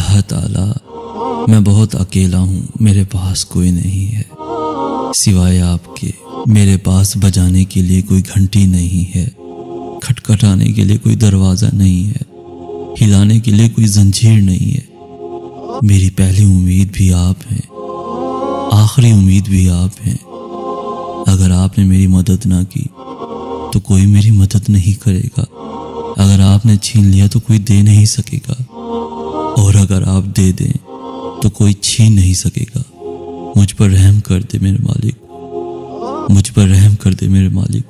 अल्लाह ताला, मैं बहुत अकेला हूँ, मेरे पास कोई नहीं है सिवाय आपके। मेरे पास बजाने के लिए कोई घंटी नहीं है, खटखटाने के लिए कोई दरवाज़ा नहीं है, हिलाने के लिए कोई जंजीर नहीं है। मेरी पहली उम्मीद भी आप हैं, आखिरी उम्मीद भी आप हैं। अगर आपने मेरी मदद ना की तो कोई मेरी मदद नहीं करेगा। अगर आपने छीन लिया तो कोई दे नहीं सकेगा, और अगर आप दे दें तो कोई छीन नहीं सकेगा। मुझ पर रहम कर दे मेरे मालिक, मुझ पर रहम कर दे मेरे मालिक।